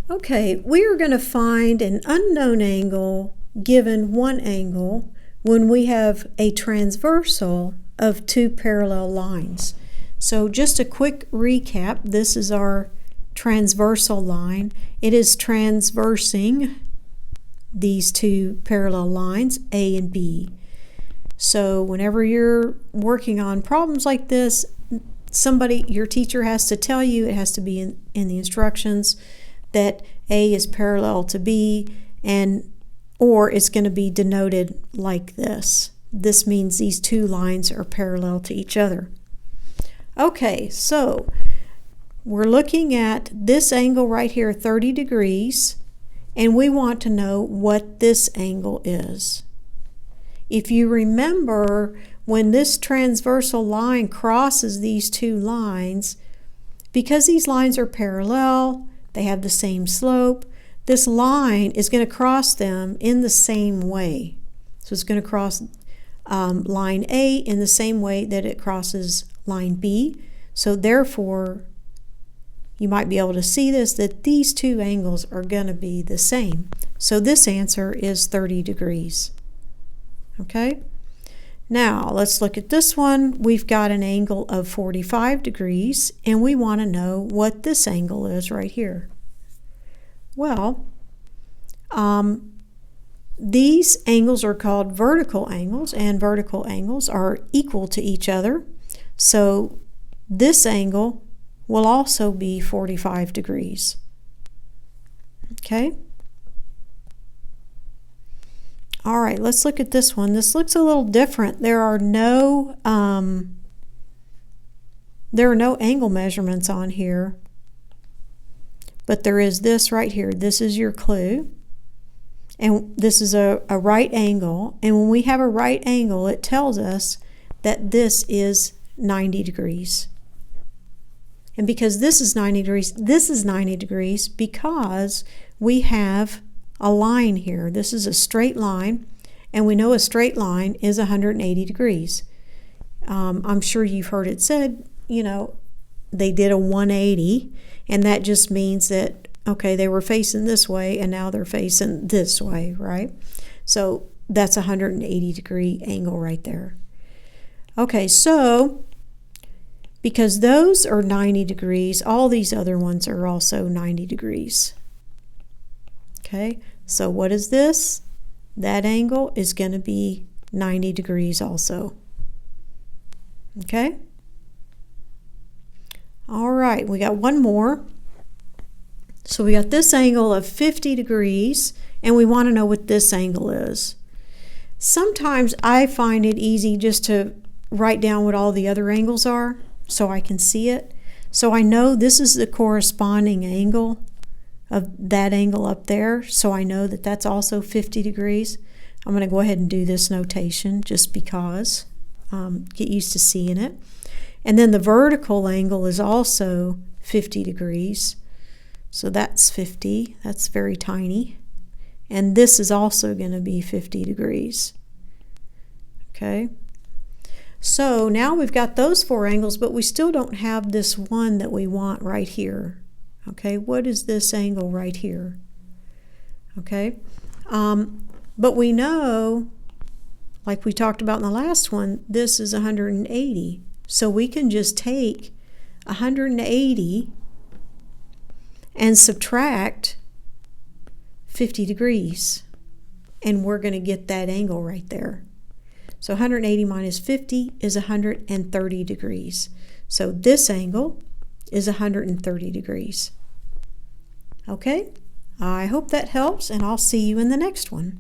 Okay, we are going to find an unknown angle given one angle when we have a transversal of two parallel lines. So just a quick recap, this is our transversal line. It is transversing these two parallel lines, A and B. So whenever you're working on problems like this, your teacher has to tell you, it has to be in the instructions, that A is parallel to B, or it's going to be denoted like this. This means these two lines are parallel to each other. Okay, so we're looking at this angle right here, 30 degrees, and we want to know what this angle is. If you remember, when this transversal line crosses these two lines, because these lines are parallel, they have the same slope, this line is going to cross them in the same way. So it's going to cross line A in the same way that it crosses line B. So therefore, you might be able to see this, that these two angles are going to be the same. So this answer is 30 degrees. Okay? Now, let's look at this one. We've got an angle of 45 degrees, and we want to know what this angle is right here. Well, these angles are called vertical angles, and vertical angles are equal to each other. So this angle will also be 45 degrees. Okay? All right, let's look at this one. This looks a little different. There are no angle measurements on here, but there is this right here. This is your clue, and this is a right angle. And when we have a right angle, it tells us that this is 90 degrees. And because this is 90 degrees, this is 90 degrees because we have a line here. This is a straight line, and we know a straight line is 180 degrees. I'm sure you've heard it said, they did a 180, and that just means that, okay, they were facing this way and now they're facing this way, right? So that's a 180 degree angle right there. Okay, so because those are 90 degrees, all these other ones are also 90 degrees. Okay, so what is this? That angle is going to be 90 degrees also. Okay? All right, we got one more. So we got this angle of 50 degrees, and we want to know what this angle is. Sometimes I find it easy just to write down what all the other angles are so I can see it. So I know this is the corresponding angle of that angle up there, so I know that that's also 50 degrees. I'm going to go ahead and do this notation just because. Get used to seeing it. And then the vertical angle is also 50 degrees. So that's 50. That's very tiny. And this is also going to be 50 degrees. Okay. So now we've got those four angles, but we still don't have this one that we want right here. Okay, what is this angle right here? Okay, but we know, like we talked about in the last one, this is 180. So we can just take 180 and subtract 50 degrees, and we're going to get that angle right there. So 180 minus 50 is 130 degrees. So this angle is 130 degrees. Okay, I hope that helps, and I'll see you in the next one.